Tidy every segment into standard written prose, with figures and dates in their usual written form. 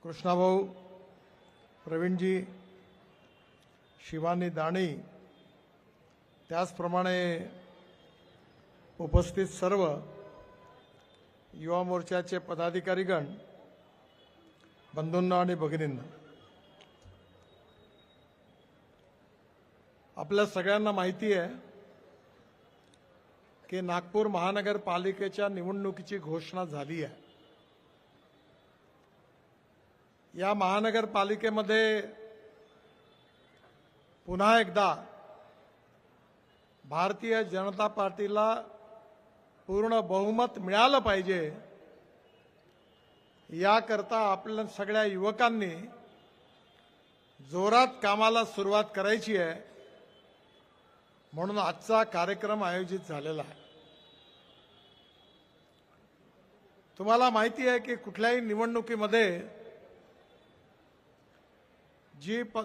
कृष्णाभाऊ, प्रवीणजी, शिवानी दाणी, त्याचप्रमाणे उपस्थित सर्व युवा मोर्चाचे पदाधिकारीगण, बंधूंना आणि भगिनींना, आपल्या सगळ्यांना माहिती आहे की नागपूर महानगरपालिकेच्या निवडणुकीची घोषणा झाली आहे। या महानगरपालिकेमध्ये पुन्हा एकदा भारतीय जनता पार्टीला पूर्ण बहुमत मिळालं पाहिजे, याकरता आपल्या सगळ्या युवकांनी जोरात कामाला सुरुवात करायची आहे, म्हणून आजचा कार्यक्रम आयोजित झालेला आहे। तुम्हाला माहिती आहे की कुठल्याही निवडणुकीमध्ये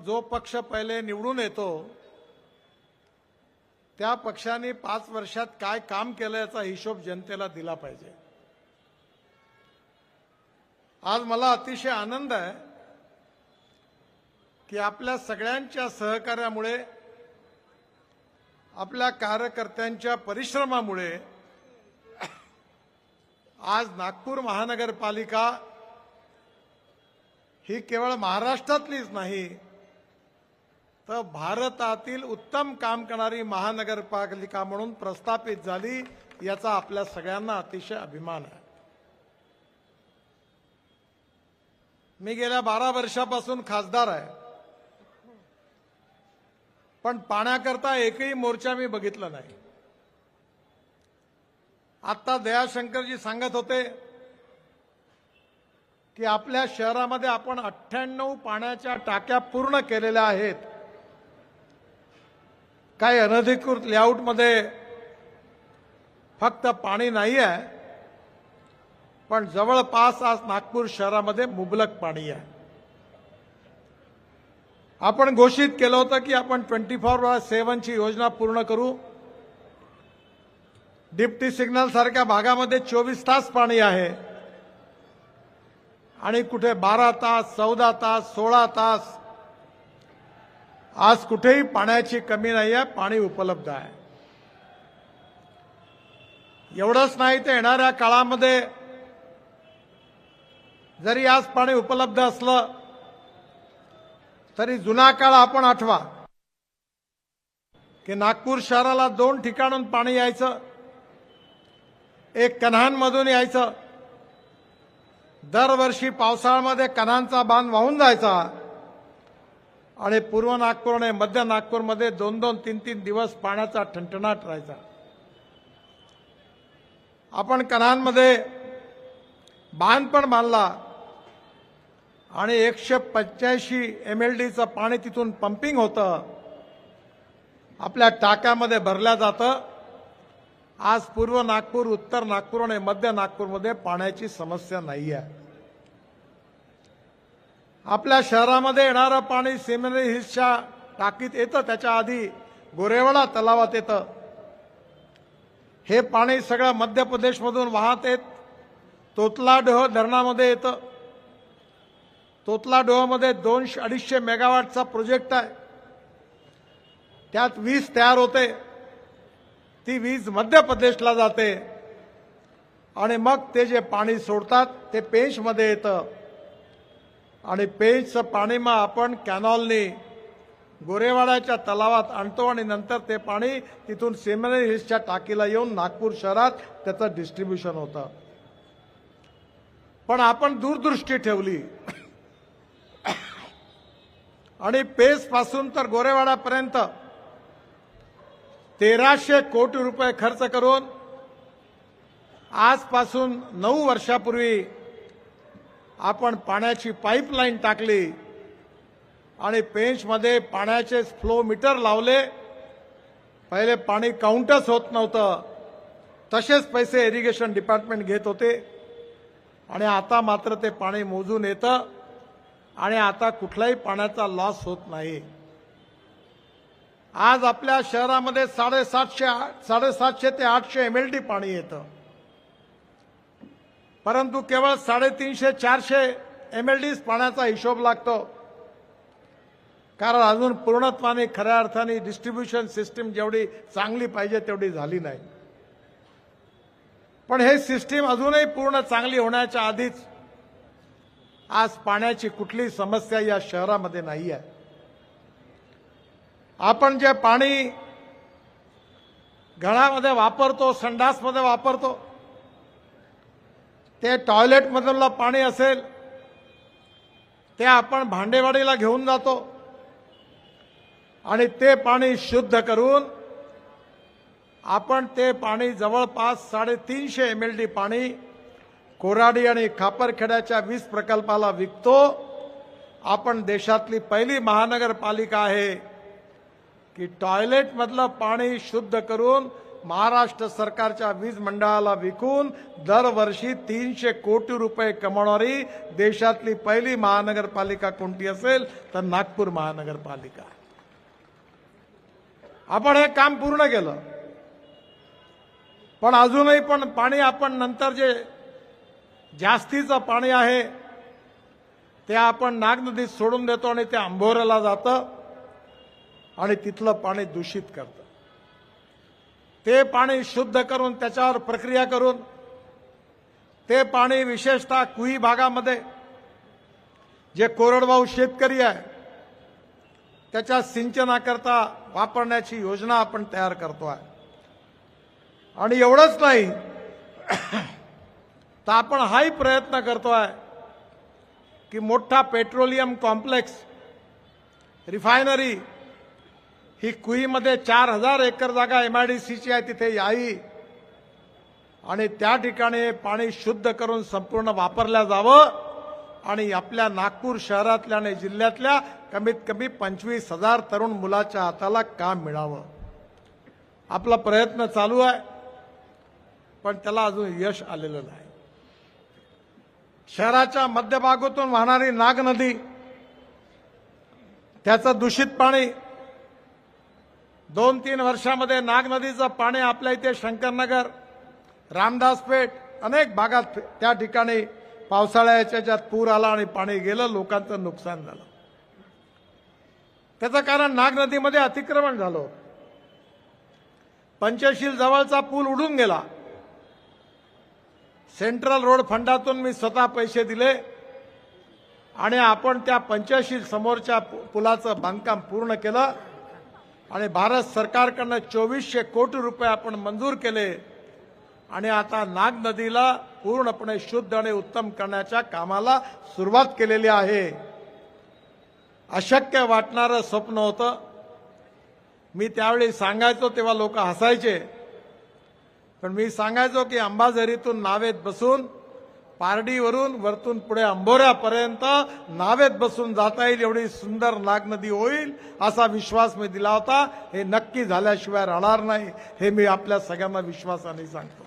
जो पक्ष पहिले निवडून येतो त्या पक्षाने 5 वर्षात काय काम केलं याचा हिशोब जनतेला दिला पाहिजे। आज मला अतिशय आनंद आहे की आपल्या सगळ्यांच्या सहकार्यामुळे, आपल्या कार्यकर्त्यांच्या परिश्रमामुळे आज नागपूर महानगरपालिका ही केवळ महाराष्ट्रातलीच नाही तर भारतातील उत्तम काम करणारी महानगरपालिका म्हणून प्रस्थापित झाली, याचा आपल्या सगळ्यांना अतिशय अभिमान आहे। मी गेल्या 12 वर्षापासून खासदार आहे, पण पाण्याकरता एकही मोर्चा मी बघितला नाही। आता दयाशंकरजी सांगत होते की आपल्या शहरामध्ये आपण 98 पाण्याच्या टाक्या पूर्ण केलेल्या आहेत। काही अनधिकृत लेआउटमध्ये फक्त पाणी नाही आहे, पण जवळपास आज नागपूर शहरामध्ये मुबलक पाणी आहे। आपण घोषित केलं होतं की आपण 24/7 ची योजना पूर्ण करू। डिप्टी सिग्नल सारख्या भागामध्ये 24 तास पाणी आहे आणि कुठे 12 तास, 14 तास, 16 तास। आज कुठेही पाण्याची कमी नाही आहे, पाणी उपलब्ध आहे। एवढंच नाही तर येणाऱ्या काळामध्ये जरी आज पाणी उपलब्ध असलं तरी जुना काळ आपण आठवा की नागपूर शहराला 2 ठिकाणून पाणी यायचं। एक कन्हानमधून यायचं, दरवर्षी पावसाळ्यामध्ये कन्हानचा बांध वाहून जायचा आणि पूर्व नागपूर आणि मध्य नागपूरमध्ये 2-2, 3-3 दिवस पाण्याचा ठणठणाट राहायचा। आपण कन्हानमध्ये बांध पण बांधला आणि 185 MLDचं पाणी तिथून पंपिंग होतं, आपल्या टाक्यामध्ये भरल्या जातं। आज पूर्व नागपूर, उत्तर नागपूर आणि मध्य नागपूरमध्ये पाण्याची समस्या नाही आहे। आपल्या शहरामध्ये येणारं पाणी सिमेनरी हिल्सच्या टाकीत येतं, त्याच्या आधी गोरेवाडा तलावात येतं। हे पाणी सगळं मध्य प्रदेशमधून वाहत येत तोतलाडोह धरणामध्ये येतं। तोतलाडोहमध्ये 200-250 मेगावॉटचा प्रोजेक्ट आहे, त्यात वीज तयार होते। ती वीज मध्य प्रदेशला जाते आणि मग ते जे पाणी सोडतात ते पेंचमध्ये येतं आणि पेंचचं पाणी मग आपण कॅनॉलने गोरेवाड्याच्या तलावात आणतो आणि नंतर ते पाणी तिथून सिमेनरी हिल्सच्या टाकीला येऊन नागपूर शहरात त्याचं डिस्ट्रीब्युशन होतं। पण आपण दूरदृष्टी ठेवली आणि पेस पासून तर गोरेवाड्यापर्यंत 1300 कोटी रुपये खर्च करून आजपासून 9 वर्षापूर्वी आपण पाण्याची पाईपलाईन टाकली आणि पेंचमध्ये पाण्याचे फ्लो मीटर लावले। पहिले पाणी काउंटच होत नव्हतं, तसेच पैसे इरिगेशन डिपार्टमेंट घेत होते आणि आता मात्र ते पाणी मोजून येतं आणि आता कुठलाही पाण्याचा लॉस होत नाही। आज आपल्या शहरामध्ये 750 ते 800 MLD पाणी येतं, परंतु केवळ 350-400 MLDs पाण्याचा हिशोब लागतो, कारण अजून पूर्णत्वाने खऱ्या अर्थाने डिस्ट्रीब्युशन सिस्टीम जेवढी चांगली पाहिजे तेवढी झाली नाही. पण हे सिस्टीम अजूनही पूर्ण चांगली होण्याच्या आधीच आज पाण्याची कुठली समस्या या शहरामध्ये नाही आहे. आपण जे पाणी घरामध्ये वापरतो, संडासमध्ये वापरतो, ते टॉयलेटमधलं पाणी असेल ते आपण भांडेवाडीला घेऊन जातो आणि ते पाणी शुद्ध करून आपण ते पाणी जवळपास 350 MLD पाणी कोराडी आणि खापरखेड्याच्या 20 प्रकल्पाला विकतो. आपण देशातली पहिली महानगरपालिका आहे की टॉयलेटमधलं पाणी शुद्ध करून महाराष्ट्र सरकारच्या वीज मंडळाला विकून दरवर्षी 300 कोटी रुपये कमवणारी देशातली पहिली महानगरपालिका कोणती असेल तर नागपूर महानगरपालिका. आपण हे काम पूर्ण केलं, पण अजूनही पण पाणी आपण नंतर जे जास्तीचं पाणी आहे ते आपण नाग नदीत सोडून देतो आणि ते अंभोऱ्याला जातं आणि तिथलं पाणी दूषित करतं. ते पाणी शुद्ध करून त्याच्यावर प्रक्रिया करून ते पाणी विशेषतः कुई भागामध्ये जे कोरडवाहू शेतकरी आहे त्याच्या सिंचनाकरता वापरण्याची योजना आपण तयार करतोय. आणि एवढंच नाही तर आपण हाही प्रयत्न करतोय की मोठा पेट्रोलियम कॉम्प्लेक्स रिफायनरी ही कुईमध्ये 4000 एकर जागा MIDCची आहे, तिथे यावी आणि त्या ठिकाणी पाणी शुद्ध करून संपूर्ण वापरल्या जावं आणि आपल्या नागपूर शहरातल्या आणि जिल्ह्यातल्या कमीत कमी 25,000 तरुण मुलाच्या हाताला काम मिळावं. आपला प्रयत्न चालू आहे, पण त्याला अजून यश आलेलं नाही. शहराच्या मध्यभागातून वाहणारी नाग नदी, त्याचं दूषित पाणी 2-3 वर्षामध्ये नाग नदीचं पाणी आपल्या इथे शंकरनगर, रामदासपेठ अनेक भागात त्या ठिकाणी पावसाळ्याच्या ज्यात पूर आला आणि पाणी गेलं, लोकांचं नुकसान झालं. त्याचं कारण नाग नदीमध्ये अतिक्रमण झालं. पंचशील जवळचा पूल उडून गेला. सेंट्रल रोड फंडातून मी स्वतः पैसे दिले आणि आपण त्या पंचशील समोरच्या पुलाचं बांधकाम पूर्ण केलं आणि भारत सरकारकडनं 2400 कोटी रुपये आपण मंजूर केले आणि आता नाग नदीला पूर्णपणे शुद्ध आणि उत्तम करण्याच्या कामाला सुरुवात केलेली आहे. अशक्य वाटणारं स्वप्न होतं. मी त्यावेळी सांगायचो तेव्हा लोक हसायचे, पण मी सांगायचो की अंबाझरीतून नावेत बसून पारडीवरून वरतून पुढे अंभोऱ्यापर्यंत नावेत बसून जाता येईल एवढी सुंदर नाग नदी होईल असा विश्वास मी दिला होता. हे नक्की झाल्याशिवाय राहणार नाही, हे मी आपल्या सगळ्यांना विश्वासाने सांगतो.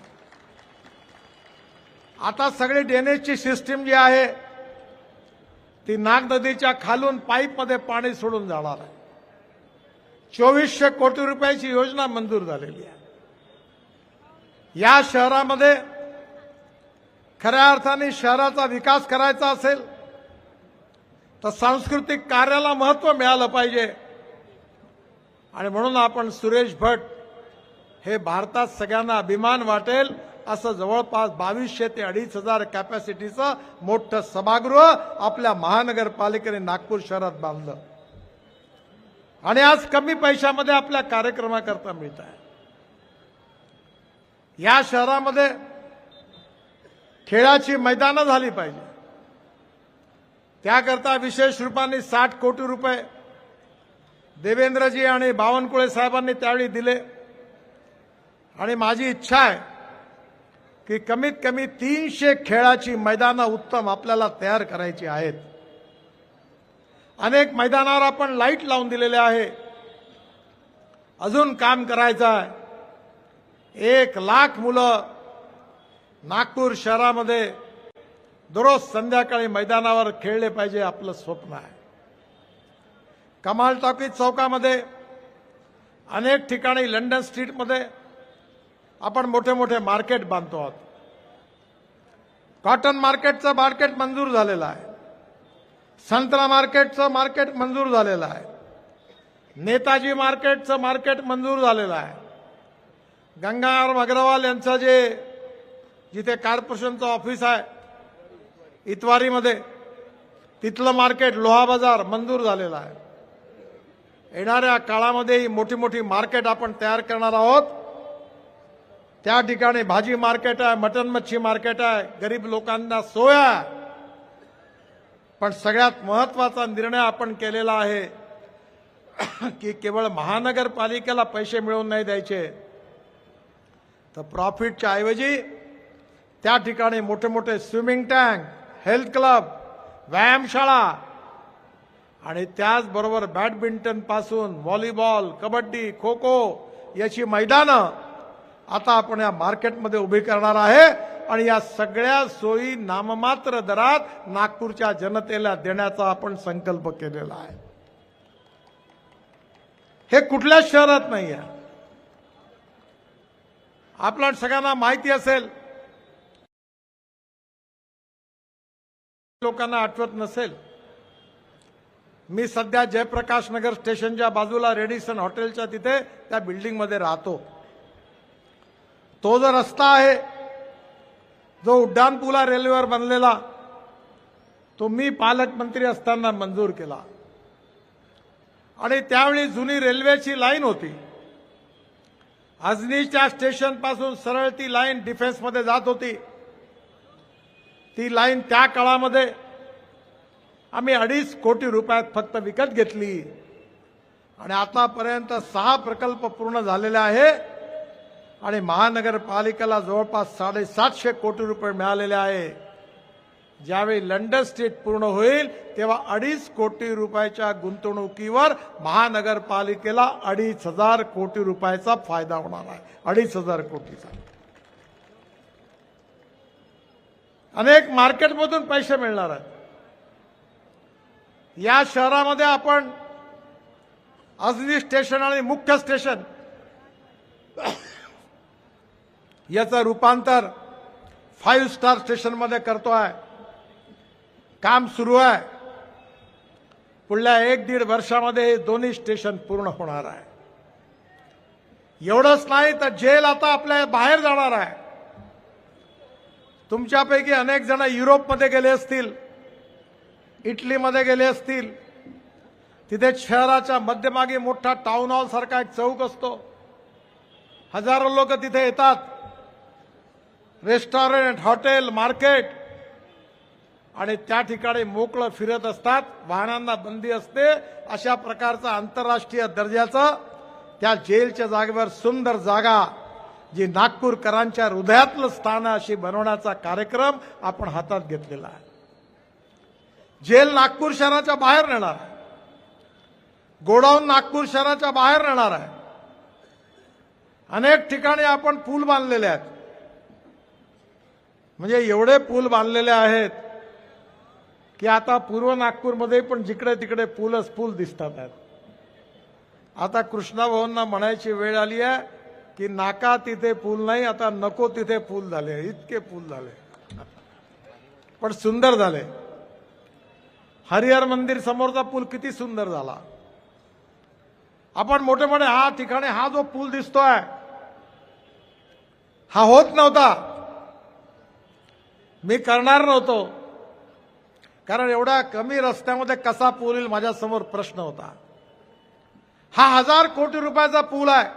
आता सगळी ड्रेनेजची सिस्टीम जी आहे ती नाग नदीच्या खालून पाईपमध्ये पाणी सोडून जाणार आहे. 2400 कोटी रुपयाची योजना मंजूर झालेली आहे. या शहरामध्ये खऱ्या अर्थाने शहराचा विकास करायचा असेल तर सांस्कृतिक कार्याला महत्त्व मिळालं पाहिजे आणि म्हणून आपण सुरेश भट हे भारतात सगळ्यांना अभिमान वाटेल असं जवळपास 2200 ते 2500 कॅपॅसिटीचं मोठं सभागृह आपल्या महानगरपालिकेने नागपूर शहरात बांधलं आणि आज कमी पैशामध्ये आपल्या कार्यक्रमाकरता मिळत आहे. या शहरामध्ये खेळाची मैदानं झाली पाहिजे, त्याकरता विशेष रूपाने 60 कोटी रुपये देवेंद्रजी आणि बावनकुळे साहेबांनी त्यावेळी दिले आणि माझी इच्छा आहे की कमीत कमी 300 खेळाची मैदानं उत्तम आपल्याला तयार करायची आहेत. अनेक मैदानावर आपण लाईट लावून दिलेले आहे, अजून काम करायचं आहे. 1 लाख मुलं नागपूर शहरामध्ये दररोज संध्याकाळी मैदानावर खेळले पाहिजे, आपलं स्वप्न आहे. कमाल टॉकीज चौकामध्ये अनेक ठिकाणी लंडन स्ट्रीटमध्ये आपण मोठे मोठे मार्केट बांधतो आहोत. कॉटन मार्केटचं मार्केट मंजूर झालेलं आहे. संत्रा मार्केटचं मार्केट मंजूर झालेलं आहे. नेताजी मार्केटचं मार्केट मंजूर झालेलं आहे. गंगाराम अग्रवाल यांचं जिथे कॉर्पोरेशनचं ऑफिस आहे इतवारीमध्ये, तिथलं मार्केट लोहा बाजार मंजूर झालेलं आहे. येणाऱ्या काळामध्ये ही मोठी मोठी मार्केट आपण तयार करणार आहोत. त्या ठिकाणी भाजी मार्केट आहे, मटन मच्छी मार्केट आहे, गरीब लोकांना सोय आहे. पण सगळ्यात महत्त्वाचा निर्णय आपण केलेला आहे की केवळ महानगरपालिकेला पैसे मिळवून नाही द्यायचे, तर प्रॉफिटच्या ऐवजी त्या ठिकाणी मोठे मोठे स्विमिंग टँक, हेल्थ क्लब, व्यायामशाळा आणि त्याचबरोबर बॅडमिंटन पासून व्हॉलीबॉल, कबड्डी, खो खो याची मैदानं आता आपण या मार्केटमध्ये उभी करणार आहे. आणि या सगळ्या सोयी नाममात्र दरात नागपूरच्या जनतेला देण्याचा आपण संकल्प केलेला आहे. हे कुठल्याच शहरात नाही आहे. आपल्या सगळ्यांना माहिती असेल, लोकांना आठवत नसेल, मी सध्या जयप्रकाश नगर स्टेशनच्या बाजूला रेडिसन हॉटेलच्या तिथे त्या बिल्डिंगमध्ये राहतो. तो जो रस्ता आहे, जो उड्डाणपुला रेल्वेवर बनलेला, तो मी पालकमंत्री असताना मंजूर केला. आणि त्यावेळी जुनी रेल्वेची लाईन होती. अजनीच्या स्टेशन पासून सरळ ती लाईन डिफेन्समध्ये जात होती. ती लाईन त्या काळामध्ये आम्ही 2.5 कोटी रुपयात फक्त विकत घेतली. आणि आतापर्यंत 6 प्रकल्प पूर्ण झालेले आहे. आणि महानगरपालिकेला जवळपास 750 कोटी रुपये मिळालेले आहे. ज्यावेळी लंडन स्ट्रीट पूर्ण होईल तेव्हा 2.5 कोटी रुपयाच्या गुंतवणुकीवर महानगरपालिकेला 2,500 कोटी रुपयाचा फायदा होणार आहे. 2,500 कोटीचा. अनेक मार्केटमधून पैसे मिळणार आहेत. या शहरामध्ये आपण अजनी स्टेशन आणि मुख्य स्टेशन याचं रूपांतर 5 स्टार स्टेशनमध्ये करतोय. काम सुरू आहे. पुढल्या 1-1.5 वर्षामध्ये हे दोन्ही स्टेशन पूर्ण होणार आहे. एवढंच नाही तर जेल आता आपल्या बाहेर जाणार आहे. तुमच्यापैकी अनेक जण युरोपमध्ये गेले असतील, इटलीमध्ये गेले असतील. तिथे शहराच्या मध्यभागी मोठा टाउन हॉल सारखा एक चौक असतो. हजारो लोक तिथे येतात. रेस्टॉरंट, हॉटेल, मार्केट आणि त्या ठिकाणी मोकळं फिरत असतात. वाहनांना बंदी असते. अशा प्रकारचा आंतरराष्ट्रीय दर्जाचं त्या जेलच्या जागेवर सुंदर जागा जी नागपूरकरांच्या हृदयातलं स्थान अशी बनवण्याचा कार्यक्रम आपण हातात घेतलेला आहे. जेल नागपूर शहराच्या बाहेर नेणार आहे. गोडाऊन नागपूर शहराच्या बाहेर नेणार आहे. अनेक ठिकाणी आपण पूल बांधलेले आहेत. म्हणजे एवढे पूल बांधलेले आहेत की आता पूर्व नागपूरमध्ये पण जिकडे तिकडे पूलच पूल दिसतात आहेत. आता कृष्णाभाऊंना म्हणायची वेळ आली आहे की नाका तिथे पूल नाही, आता नको तिथे पूल झाले. इतके पूल झाले, पण सुंदर झाले. हरिहर मंदिर समोरचा पूल किती सुंदर झाला. आपण मोठे मोठे ठिकाणी हा जो पूल दिसतोय हा होत नव्हता. मी करणार नव्हतो, कारण एवढ्या कमी रस्त्यामध्ये कसा पूल येईल माझ्यासमोर प्रश्न होता. हा 1000 कोटी रुपयाचा पूल आहे.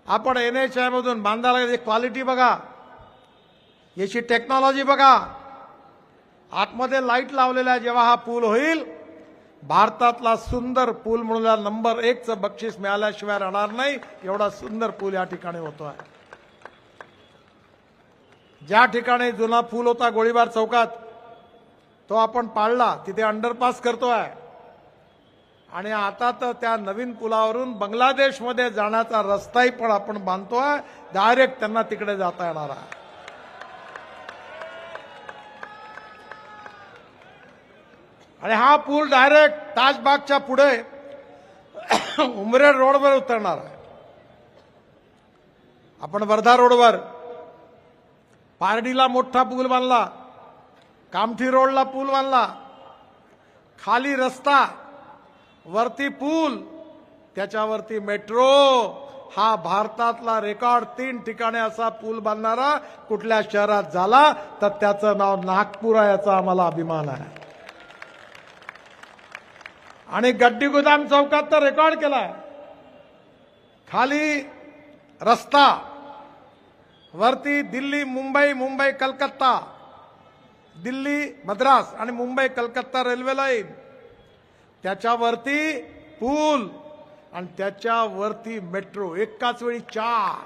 आपण NHI मधून बांधायला याची क्वालिटी बघा, याची टेक्नॉलॉजी बघा. आतमध्ये लाईट लावलेला आहे. जेव्हा हा पूल होईल भारतातला सुंदर पूल म्हणून नंबर 1चं बक्षीस मिळाल्याशिवाय राहणार नाही. एवढा सुंदर पूल या ठिकाणी होतोय. ज्या ठिकाणी जुना पूल होता गोळीबार चौकात तो आपण पाडला, तिथे अंडरपास करतोय. आणि आता तर त्या नवीन पुलावरून बांगलादेशमध्ये जाण्याचा रस्ताही पण आपण बांधतोय. डायरेक्ट त्यांना तिकडे जाता येणार आहे. आणि हा पूल डायरेक्ट ताजबागच्या पुढे उमरेड रोडवर उतरणार आहे. आपण वर्धा रोडवर पारडीला मोठा पूल बांधला, कामठी रोडला पूल बांधला, खाली रस्ता, वरती पूल, त्याच्यावरती मेट्रो, हा भारतातला रेकॉर्ड 3 ठिकाणी असा पूल बांधणारा कुठल्या शहरात झाला तर त्याचं नाव नागपूर आहे, याचा आम्हाला अभिमान आहे. आणि गड्डी गोदाम चौकात तर रेकॉर्ड केलाय. खाली रस्ता, वरती दिल्ली मुंबई, मुंबई कलकत्ता, दिल्ली मद्रास आणि मुंबई कलकत्ता रेल्वे लाईन, त्याच्यावरती पूल आणि त्याच्यावरती मेट्रो, एकाच वेळी 4.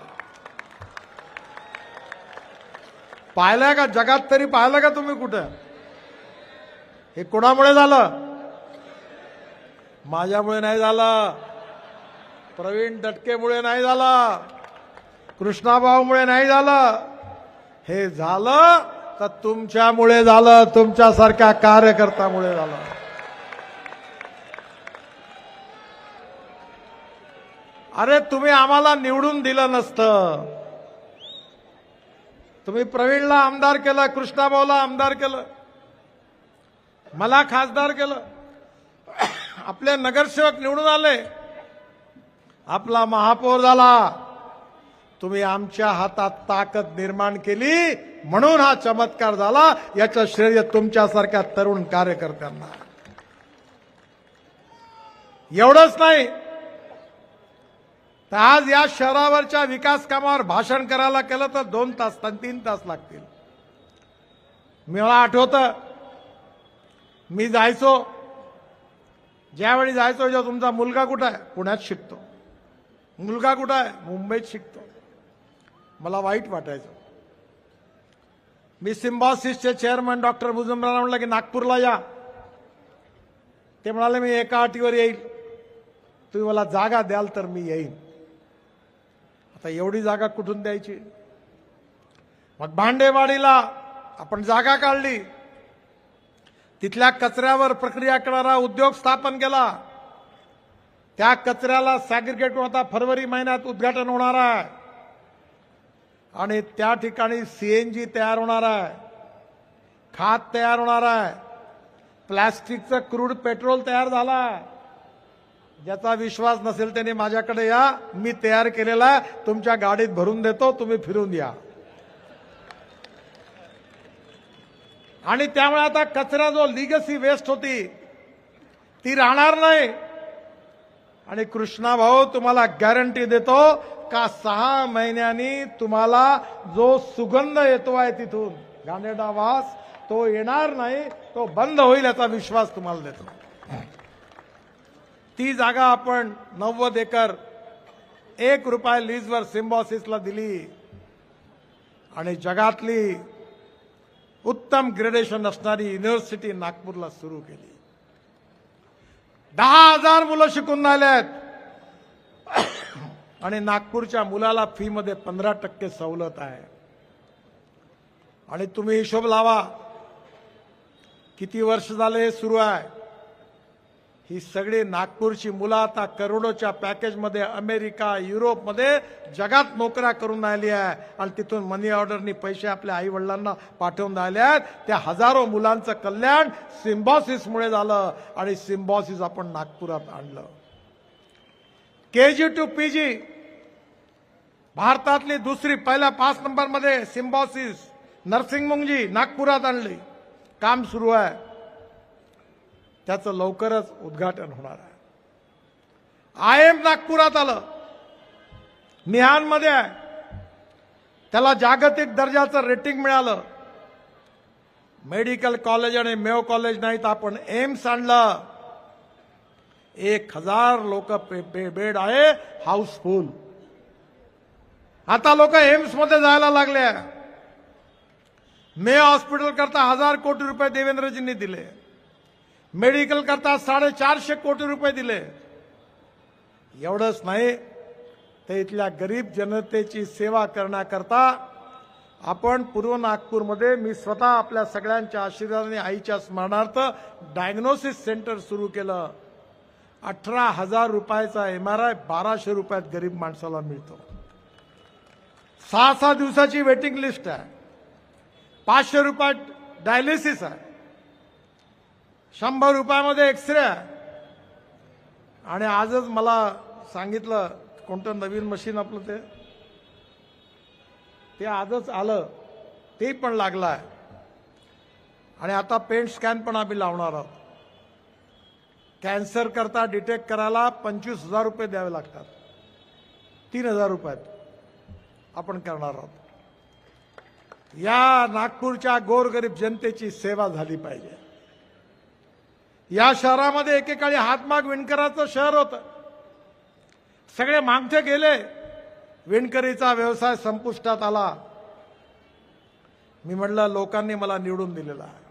पाहिलंय का जगात? तरी पाहिलं का तुम्ही कुठं? हे कोणामुळे झालं? माझ्यामुळे नाही झालं, प्रवीण दटकेमुळे नाही झालं, कृष्णाभाऊमुळे नाही झालं. हे झालं तर तुमच्यामुळे झालं, तुमच्यासारख्या कार्यकर्त्यामुळे झालं. अरे तुम्ही आम्हाला निवडून दिलं नसतं, तुम्ही प्रवीणला आमदार केलं, कृष्णाभाऊला आमदार केलं, मला खासदार केलं, आपले नगरसेवक निवडून आले, आपला महापौर झाला. तुम्ही आमच्या हातात ताकद निर्माण केली म्हणून हा चमत्कार झाला. याचं श्रेय तुमच्यासारख्या तरुण कार्यकर्त्यांना. एवढंच नाही तर आज या शहरावरच्या विकास कामावर भाषण करायला केलं तर 2 तास 3 तास लागतील. मला आठवतं मी जायचो, ज्यावेळी जायचो, जेव्हा तुमचा मुलगा कुठं आहे? पुण्यात शिकतो. मुलगा कुठं आहे? मुंबईत शिकतो. मला वाईट वाटायचं. मी सिम्बॉसिसचे चेअरमन डॉक्टर भुजबळांना म्हटलं की नागपूरला या. ते म्हणाले मी एका अटीवर येईल, तुम्ही मला जागा द्याल तर मी येईन. आता एवढी जागा कुठून द्यायची? मग भांडेवाडीला आपण जागा काढली, तिथल्या कचऱ्यावर प्रक्रिया करणारा उद्योग स्थापन केला. त्या कचऱ्याला सॅग्रिगेट होता, फरवरी महिन्यात उद्घाटन होणार आहे आणि त्या ठिकाणी सीएनजी तयार होणार आहे, खात तयार होणार आहे, प्लॅस्टिकचं क्रूड पेट्रोल तयार झाला. ज्याचा विश्वास नसेल त्याने माझ्याकडे या, मी तयार केलेला आहे, तुमच्या गाडीत भरून देतो, तुम्ही फिरून या. आणि त्यामुळे आता कचरा जो लिगसी वेस्ट होती ती राहणार नाही. आणि कृष्णा भाऊ तुम्हाला गॅरंटी देतो का 6 महिन्यांनी तुम्हाला जो सुगंध येतो आहे तिथून घाणेरडा वास तो येणार नाही, तो बंद होईल, याचा विश्वास तुम्हाला देतो. ती जागा आपण 90 एकर ₹1 लीजवर सिम्बॉसिसला दिली आणि जगातली उत्तम ग्रेडेशन असणारी युनिव्हर्सिटी नागपूरला सुरू केली. 10,000 मुलं शिकून राहिले आहेत आणि नागपूरच्या मुलाला फी मध्ये 15% सवलत आहे. आणि तुम्ही हिशोब लावा किती वर्ष झाले हे सुरू आहे. ही सगळी नागपूरची मुलं आता करोडोच्या पॅकेजमध्ये अमेरिका, युरोपमध्ये जगात नोकऱ्या करून राहिली आहे आणि तिथून मनी ऑर्डरनी पैसे आपल्या आई वडिलांना पाठवून राहिले आहेत. त्या हजारो मुलांचं कल्याण सिम्बॉसिसमुळे झालं आणि सिम्बॉसिस आपण नागपुरात आणलं. KG to PG भारतातली दुसरी, पहिल्या 5 नंबरमध्ये सिम्बॉसिस नर्सिंग मुंगजी नागपुरात आणली. काम सुरू आहे, त्याचं लवकरच उद्घाटन होणार आहे. IIM नागपुरात आलं, मिहानमध्ये आहे, त्याला जागतिक दर्जाचं रेटिंग मिळालं. मेडिकल कॉलेज आणि मेयो कॉलेज नाहीत, आपण एम्स आणलं. 1000 लोक बेड आहे, हाऊसफुल. आता लोक एम्स मध्ये जायला लागले. मेयो हॉस्पिटल करता 1000 कोटी रुपये देवेंद्रजींनी दिले. मेडिकल करता 450 कोटी रुपये दिले. एवढंच नाही तर इथल्या गरीब जनतेची सेवा करण्याकरता आपण पूर्व नागपूरमध्ये मी स्वतः आपल्या सगळ्यांच्या आशीर्वादाने आईच्या स्मरणार्थ डायग्नोसिस सेंटर सुरू केलं. 18,000 रुपयाचा MRI 1200 रुपयात गरीब माणसाला मिळतो. 6-6 दिवसाची वेटिंग लिस्ट आहे. 500 रुपयात डायलिसिस आहे. 100 रुपयामध्ये एक्सरे आणि आजच मला सांगितलं कोणतं नवीन मशीन आपलं ते आजच आलं, ते पण लागलाय आणि आता पेंट स्कॅन पण आम्ही लावणार आहोत. कॅन्सर करता डिटेक्ट करायला 25,000 रुपये द्यावे लागतात, 3,000 रुपयात आपण करणार आहोत. या नागपूरच्या गोरगरीब जनतेची सेवा झाली पाहिजे. या शहरामध्ये एकेकाळी हातमाग विणकराचं शहर होतं, सगळे मागते गेले, विणकरीचा व्यवसाय संपुष्टात आला. मी म्हटलं लोकांनी मला निवडून दिलेला आहे.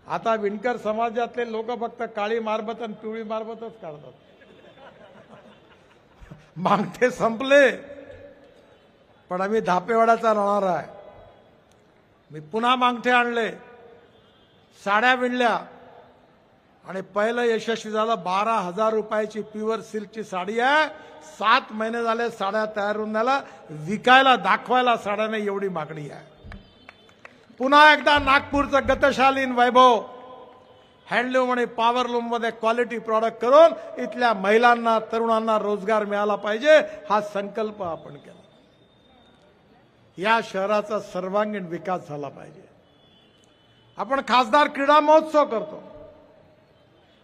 आता विणकर समाजातले लोक फक्त काळी मारबत आणि पिवळी मारबतच काढतात. मागते संपले, पण आम्ही धापेवाड्याचा राहणार आहे. मी पुन्हा मागठे आणले, साड्या विणल्या आणि पहिलं यशस्वी झालं. 12,000 रुपयाची प्युअर सिल्कची साडी आहे. 7 महिने झाले साड्या तयार होऊन झाला, विकायला दाखवायला साड्याने एवढी मागणी आहे. पुन्हा एकदा नागपूरचं गतशालीन वैभव हँडलूम आणि पॉवरलूम मध्ये क्वालिटी प्रॉडक्ट करून इथल्या महिलांना तरुणांना रोजगार मिळाला पाहिजे, हा संकल्प आपण केला. या शहराचा सर्वांगीण विकास झाला पाहिजे. आपण खासदार क्रीडा महोत्सव करतो.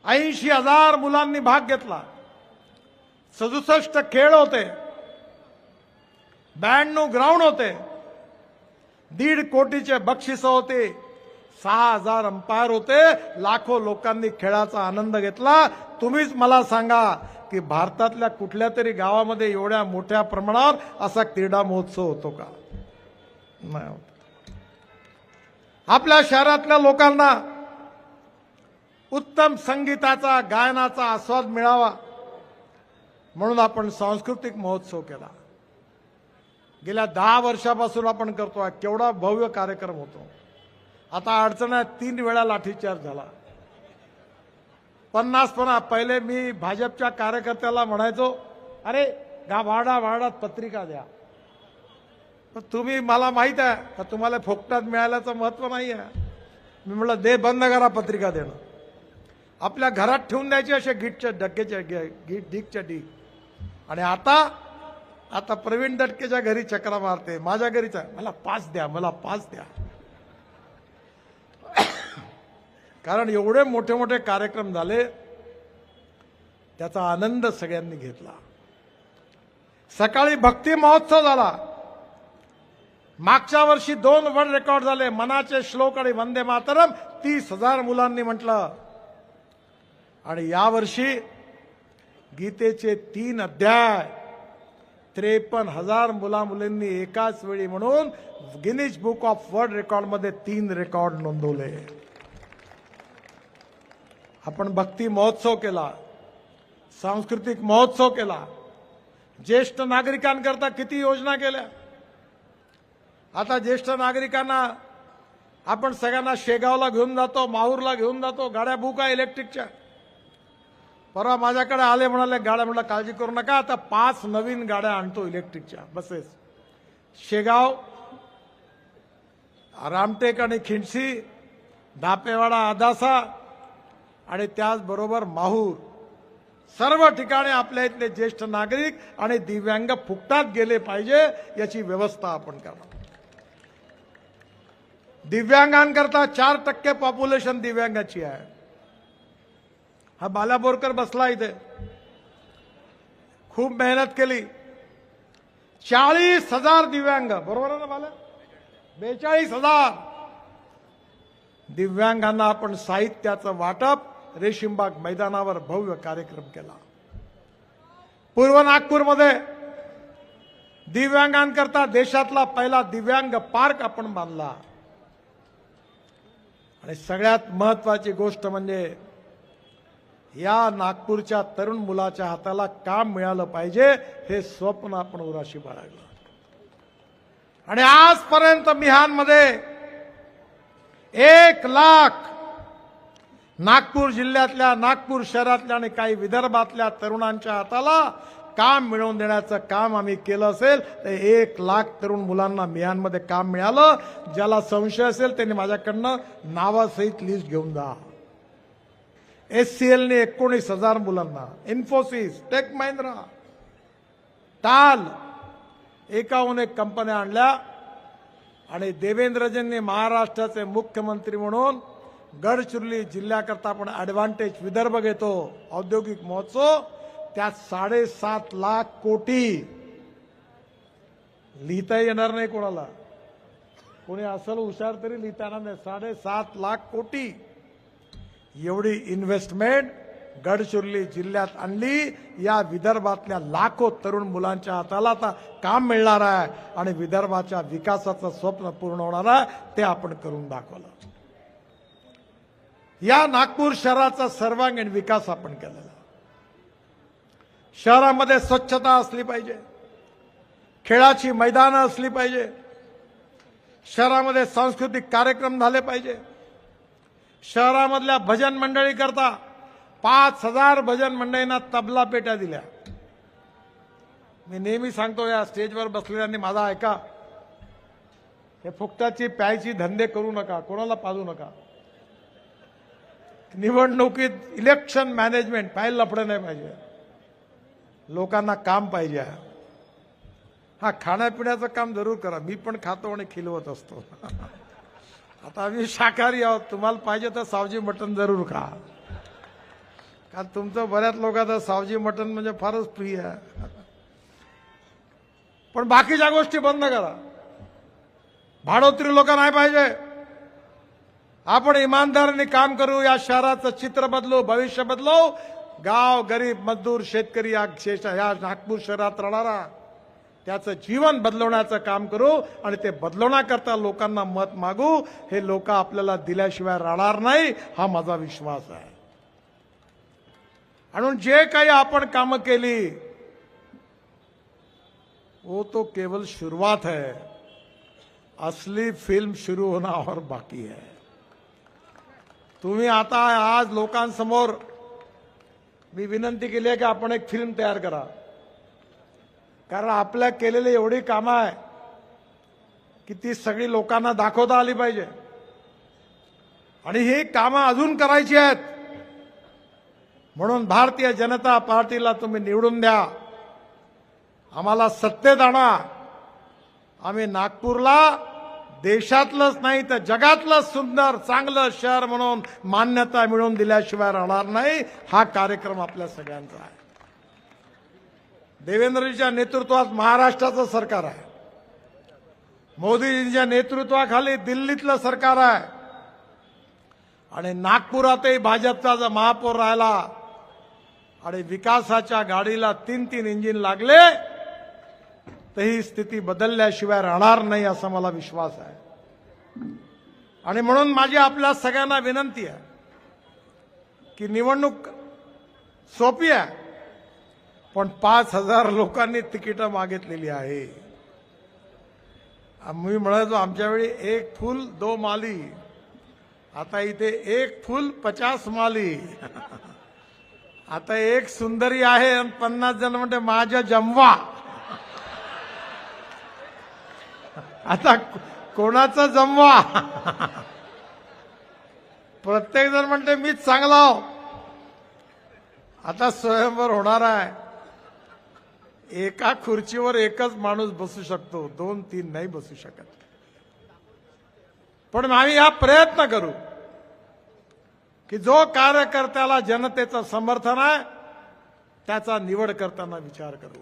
80,000 मुलांनी भाग घेतला. 67 खेळ होते, 92 ग्राउंड होते, 1.5 कोटीचे बक्षिस होते, 6,000 अंपायर होते. लाखो लोकांनी खेळाचा आनंद घेतला. तुम्हीच मला सांगा की भारतातल्या कुठल्या तरी गावामध्ये एवढ्या मोठ्या प्रमाणावर असा क्रीडा महोत्सव होतो का? नाही होत. आपल्या शहरातल्या लोकांना उत्तम संगीताचा गायनाचा आस्वाद मिळावा म्हणून आपण सांस्कृतिक महोत्सव केला. गेल्या 10 वर्षापासून आपण करतोय. केवढा भव्य कार्यक्रम होतो. आता अडचणीत 3 वेळा लाठीचार्ज झाला. 50 पहिले मी भाजपच्या कार्यकर्त्याला म्हणायचो, अरे वार्डात पत्रिका द्या. पण तुम्ही, मला माहित आहे का तुम्हाला फोकटात मिळाल्याचं महत्व नाही आहे. मी म्हटलं दे, बंद करा पत्रिका देणं. आपल्या घरात ठेवून द्यायचे असे गिटच्या डक्केच्या ढीकच्या ढीक. आणि आता प्रवीण दटकेच्या घरी चक्रा मारते, माझ्या घरीच आहे, मला पास द्या, मला पास द्या. कारण एवढे मोठे मोठे कार्यक्रम झाले, त्याचा आनंद सगळ्यांनी घेतला. सकाळी भक्ती महोत्सव झाला. मागच्या वर्षी 2 वर्ल्ड रेकॉर्ड झाले. मनाचे श्लोक आणि वंदे मातरम 30,000 मुलांनी म्हटलं. आणि यावर्षी गीतेचे 3 अध्याय 53,000 मुलांनी एकाच वेळी म्हणून Guinness book of world record मध्ये 3 रेकॉर्ड नोंदवले. आपण भक्ती महोत्सव केला, सांस्कृतिक महोत्सव केला, ज्येष्ठ नागरिकांकरता किती योजना केल्या. आता ज्येष्ठ नागरिकांना आपण सगळ्यांना शेगावला घेऊन जातो, माहूरला घेऊन जातो, गाड्या बुक आहे इलेक्ट्रिकच्या. परवा माझ्याकडे आले, म्हणाले गाड्या, म्हटलं काळजी करू नका, आता 5 नवीन गाड्या आणतो इलेक्ट्रिकच्या बसेस. शेगाव, रामटेक आणि खिंडसी, धापेवाडा, आदासा आणि त्याचबरोबर माहूर, सर्व ठिकाणी आपल्या इथले ज्येष्ठ नागरिक आणि दिव्यांग फुकटात गेले पाहिजे याची व्यवस्था आपण करणार. दिव्यांगांकरता 4% पॉप्युलेशन दिव्यांगाची आहे. हा बाला बोरकर बसला इथे, खूप मेहनत केली. 40,000 दिव्यांग, बरोबर आहे ना बाला? 42,000 दिव्यांगांना आपण साहित्याचं वाटप रेशीमबाग मैदानावर भव्य कार्यक्रम केला. पूर्व नागपूरमध्ये दिव्यांगांकरता देशातला पहिला दिव्यांग पार्क आपण बांधला. आणि सगळ्यात महत्वाची गोष्ट म्हणजे या नागपूरच्या तरुण मुलाच्या हाताला काम मिळालं पाहिजे, हे स्वप्न आपण उराशी बाळगलं. आणि आजपर्यंत मिहानमध्ये 1 लाख नागपूर जिल्ह्यातल्या, नागपूर शहरातल्या आणि काही विदर्भातल्या तरुणांच्या हाताला काम मिळवून देण्याचं काम आम्ही केलं असेल तर 1 लाख तरुण मुलांना मिहानमध्ये काम मिळालं. ज्याला संशय असेल त्यांनी माझ्याकडनं नावासहित लिस्ट घेऊन जा. HCL ने 19,000 मुलांना, इन्फोसिस, टेक महिंद्रा, टाल, एकाहून एक कंपन्या आणल्या आणि देवेंद्रजींनी महाराष्ट्राचे मुख्यमंत्री म्हणून गडचिरोली जिल्ह्याकरता आपण ॲडव्हान्टेज विदर्भ घेतो औद्योगिक महोत्सव, त्यात 7.5 लाख कोटी लिहिता येणार नाही कोणाला, कोणी असल हुशार तरी लिहिता येणार नाही. 7.5 लाख कोटी एवढी इन्व्हेस्टमेंट गडचिरोली जिल्ह्यात आणली. या विदर्भातल्या लाखो तरुण मुलांच्या हाताला आता काम मिळणार आहे आणि विदर्भाच्या विकासाचं स्वप्न पूर्ण होणार आहे, ते आपण करून दाखवलं. या नागपूर शहराचा सर्वांगीण विकास आपण केलेला. शहरामध्ये स्वच्छता असली पाहिजे, खेळाची मैदानं असली पाहिजे, शहरामध्ये सांस्कृतिक कार्यक्रम झाले पाहिजे. शहरामधल्या भजन मंडळी करता 5,000 भजन मंडळींना तबला पेट्या दिल्या. मी नेहमी सांगतो या स्टेजवर बसलेल्यांनी माझा ऐका, हे फुकटाची प्यायची धंदे करू नका, कोणाला पाजू नका. निवडणुकीत इलेक्शन मॅनेजमेंट पाहिलं लफडं नाही पाहिजे, लोकांना काम पाहिजे. हा खाण्यापिण्याचं काम जरूर करा, मी पण खातो आणि खिलवत असतो. आता आम्ही शाकाहारी आहोत, तुम्हाला पाहिजे तर सावजी मटण जरूर खा, कारण तुमचं बऱ्याच लोकांचं सावजी मटण म्हणजे फारच प्रिय आहे. पण बाकीच्या गोष्टी बंद करा. भाडोत्री लोक नाही पाहिजे. आपण इमानदारीने काम करू, या शहराचं चित्र बदलू, भविष्य बदलू. गाव, गरीब, मजदूर, शेतकरी या नागपूर शहरात राहणारा त्याचं जीवन बदलवण्याचं काम करू आणि ते बदलवण्याकरता लोकांना मत मागू. हे लोक आपल्याला दिल्याशिवाय राहणार नाही, हा माझा विश्वास आहे. म्हणून जे काही आपण कामं केली वो तो केवल शुरुआत है, असली फिल्म शुरू होना और बाकी है. तुम्ही आता आज लोकांसमोर मी विनंती केली आहे की आपण एक फिल्म तयार करा, कारण आपल्या केलेली एवढी कामं आहे की ती सगळी लोकांना दाखवता आली पाहिजे आणि ही कामं अजून करायची आहेत. म्हणून भारतीय जनता पार्टीला तुम्ही निवडून द्या, आम्हाला सत्तेत आणा. आम्ही नागपूरला देशातलंच नाही तर जगातलं सुंदर चांगलं शहर म्हणून मान्यता मिळवून दिल्याशिवाय राहणार नाही. हा कार्यक्रम आपल्या सगळ्यांचा आहे. देवेंद्रजींच्या नेतृत्वात महाराष्ट्राचं सरकार आहे, मोदीजींच्या नेतृत्वाखाली दिल्लीतलं सरकार आहे आणि नागपुरातही भाजपचा जर महापौर राहिला आणि विकासाच्या गाडीला 3-3 इंजिन लागले तर ही स्थिती बदलल्याशिवाय राहणार नाही, असा मला विश्वास आहे. आणि म्हणून माझी आपल्या सगळ्यांना विनंती आहे की निवडणूक सोपी आहे, पण 5,000 लोकांनी तिकीटं मागितलेली आहे. मी म्हणायचो आमच्या वेळी 1 फूल 2 माली, आता इथे 1 फूल 50 माली. आता एक सुंदरी आहे आणि 50 जण म्हणते माझ्या जमवा. आता कोणाचा जमवा? प्रत्येक जण म्हणते मीच चांगला हो. आता स्वयंवर होणार आहे, एका खुर्चीवर एकच माणूस बसू शकतो, 2-3 नाही बसू शकत. पण आम्ही हा प्रयत्न करू की जो कार्यकर्त्याला जनतेचं समर्थन आहे त्याचा निवड करताना विचार करू.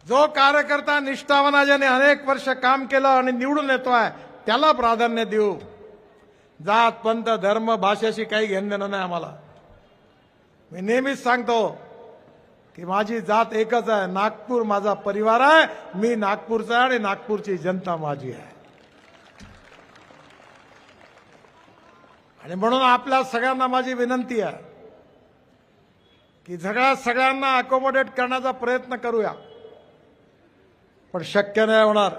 जो कार्यकर्ता निष्ठावान आहे, ज्याने अनेक वर्ष काम केलं आणि निवडून येतोय, त्याला प्राधान्य देऊ. जात, पंथ, धर्म, भाषेशी काही घेणं देणं नाही आम्हाला. मी नेहमीच सांगतो की माझी जात एकच आहे, नागपूर माझा परिवार आहे, मी नागपूरचा आहे आणि नागपूरची जनता माझी आहे. आणि म्हणून आपल्या सगळ्यांना माझी विनंती आहे की सगळ्यांना अकोमोडेट करण्याचा प्रयत्न करूया, पण शक्य नाही होणार.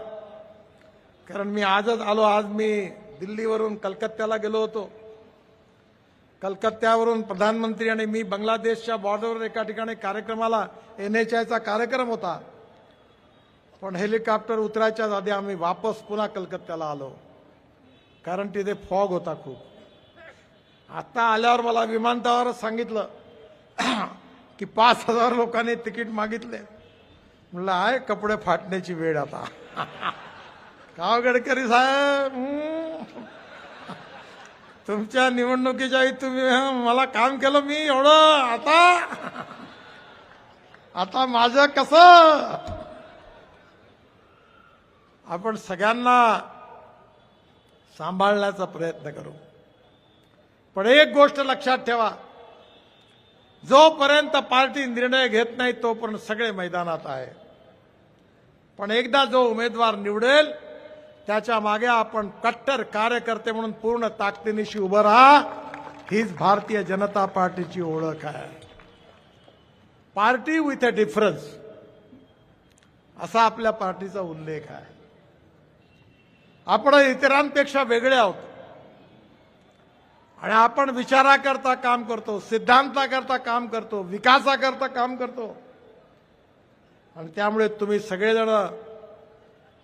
कारण मी आजच आलो, आज मी दिल्लीवरून कलकत्त्याला गेलो होतो. कलकत्त्यावरून प्रधानमंत्री आणि मी बांगलादेशच्या बॉर्डरवर एका ठिकाणी कार्यक्रमाला, NHIचा कार्यक्रम होता, पण हेलिकॉप्टर उतरायच्या आधी आम्ही वापस पुन्हा कलकत्त्याला आलो, कारण तिथे फॉग होता खूप. आता आल्यावर मला विमानतळावरच सांगितलं की 5,000 लोकांनी तिकीट मागितले. म्हणलं आहे कपडे फाटण्याची वेळ आता. का गडकरी साहेब, तुमच्या निवडणुकीच्या वेळी तुम्ही मला काम केलं मी एवढं, आता माझं कसं. आपण सगळ्यांना सांभाळण्याचा प्रयत्न करू. पण एक गोष्ट लक्षात ठेवा, जोपर्यंत पार्टी निर्णय घेत नाही तोपर्यंत सगळे मैदानात आहे. पण एकदा जो उमेदवार निवडेल त्याच्या मागे आपण कट्टर कार्यकर्ते म्हणून पूर्ण ताकदीनिशी उभं राहा. हीच भारतीय जनता पार्टीची ओळख आहे. पार्टी विथ अ डिफरन्स असा आपल्या पार्टीचा उल्लेख आहे. आपण इतरांपेक्षा वेगळे आहोत आणि आपण विचाराकरता काम करतो, सिद्धांताकरता काम करतो, विकासाकरता काम करतो. आणि त्यामुळे तुम्ही सगळेजण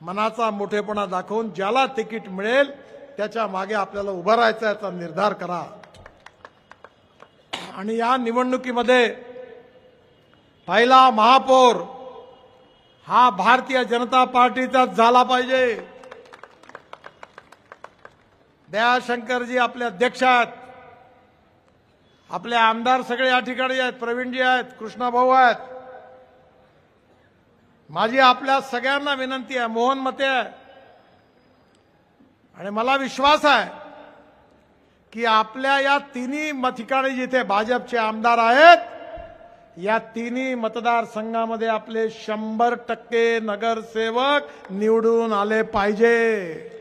मनाचा मोठेपणा दाखवून ज्याला तिकीट मिळेल त्याच्या मागे आपल्याला उभं राहायचं याचा निर्धार करा. आणि या निवडणुकीमध्ये पहिला महापौर हा भारतीय जनता पार्टीचाच झाला पाहिजे. दयाशंकरजी आपले अध्यक्ष आहेत, आपले आमदार सगळे या ठिकाणी आहेत, प्रवीणजी आहेत, कृष्णाभाऊ आहेत. माझी आपल्या सगळ्यांना विनंती आहे, मोहन मते आहे आणि मला विश्वास आहे की आपल्या या तिन्ही ठिकाणी जिथे भाजपचे आमदार आहेत या तिन्ही मतदारसंघामध्ये आपले 100% नगरसेवक निवडून आले पाहिजे.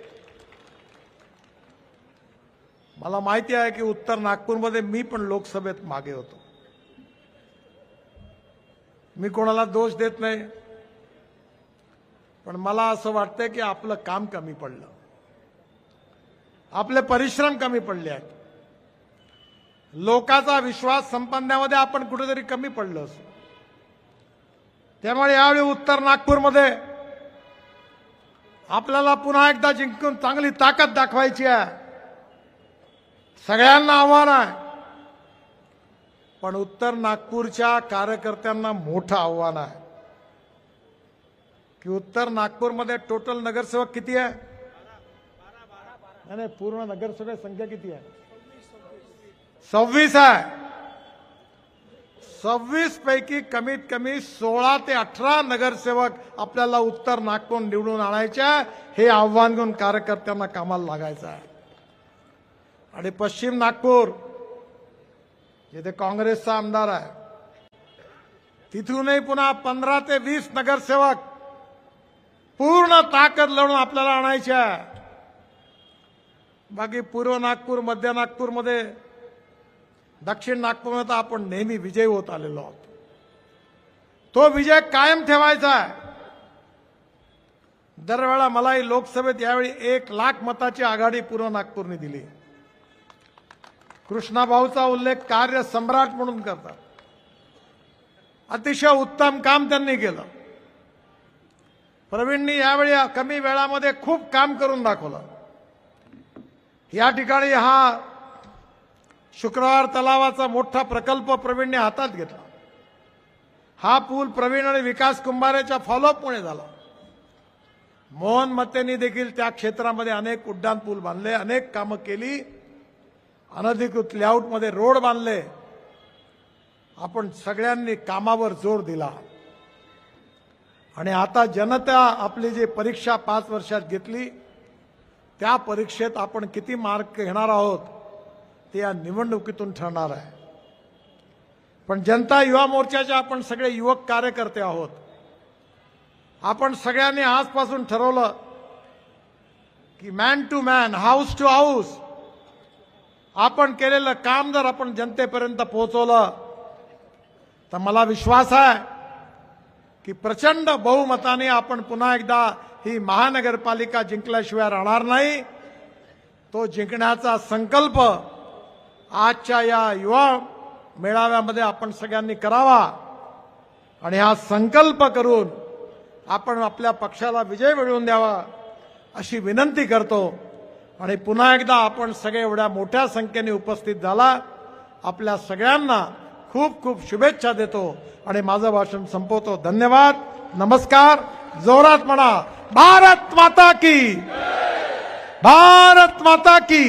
मला माहिती आहे की उत्तर नागपूरमध्ये मी पण लोकसभेत मागे होतो. मी कोणाला दोष देत नाही, पण मला असं वाटतं की आपलं काम कमी पडलं, आपले परिश्रम कमी पडले आहेत, लोकांचा विश्वास संपादण्यामध्ये आपण कुठेतरी कमी पडलो असं. त्यामुळे यावेळी उत्तर नागपूरमध्ये आपल्याला पुन्हा एकदा जिंकून चांगली ताकद दाखवायची आहे. सगळ्यांना आव्हान आहे, पण उत्तर नागपूरच्या कार्यकर्त्यांना मोठं आव्हान आहे की उत्तर नागपूरमध्ये टोटल नगरसेवक किती आहे? नाही, पूर्ण नगरसेवक संख्या किती आहे? 26 आहे. 26 पैकी कमीत कमी 16 ते 18 नगरसेवक आपल्याला उत्तर नागपूर निवडून आणायचे. हे आव्हान घेऊन कार्यकर्त्यांना कामाला लागायचं आहे. आणि पश्चिम नागपूर जिथे काँग्रेसचा आमदार आहे तिथूनही पुन्हा 15 ते 20 नगरसेवक पूर्ण ताकद लावून आपल्याला आणायचे आहे. बाकी पूर्व नागपूर, मध्य नागपूरमध्ये, दक्षिण नागपूरमध्ये आपण नेहमी विजयी होत आलेलो आहोत. तो विजय कायम ठेवायचा आहे. दरवेळा मलाही लोकसभेत यावेळी 1 लाख मताची आघाडी पूर्व नागपूरने दिली. कृष्णाभाऊचा उल्लेख कार्य सम्राट म्हणून करतात. अतिशय उत्तम काम त्यांनी केलं. प्रवीणनी यावेळी कमी वेळामध्ये खूप काम करून दाखवलं. या ठिकाणी हा शुक्रवार तलावाचा मोठा प्रकल्प प्रवीणने हातात घेतला. हा पूल प्रवीण आणि विकास कुंभारेच्या फॉलोअपमुळे झाला. मोहन मतेंनी देखील त्या क्षेत्रामध्ये अनेक उड्डाण पूल बांधले, अनेक कामं केली, अनधिकृत लेआउटमध्ये रोड बांधले. आपण सगळ्यांनी कामावर जोर दिला आणि आता जनता आपली जी परीक्षा 5 वर्षात घेतली त्या परीक्षेत आपण किती मार्क घेणार आहोत ते या निवडणुकीतून ठरणार आहे. पण जनता युवा मोर्चाचे आपण सगळे युवक कार्यकर्ते आहोत. आपण सगळ्यांनी आजपासून ठरवलं की man to man, house to house आपण केलेलं काम जर आपण जनतेपर्यंत पोहोचवलं तर मला विश्वास आहे की प्रचंड बहुमताने आपण पुन्हा एकदा ही महानगरपालिका जिंकल्याशिवाय राहणार नाही. तो जिंकण्याचा संकल्प आजच्या या युवा मेळाव्यामध्ये आपण सगळ्यांनी करावा आणि हा संकल्प करून आपण आपल्या पक्षाला विजय मिळवून द्यावा अशी विनंती करतो. आणि पुन्हा एकदा आपण सगळे एवढ्या मोठ्या संख्येने उपस्थित झाला, आपल्या सगळ्यांना खूप खूप शुभेच्छा देतो आणि माझं भाषण संपवतो. धन्यवाद, नमस्कार. जोरात म्हणा, भारत माता की, भारत माता की.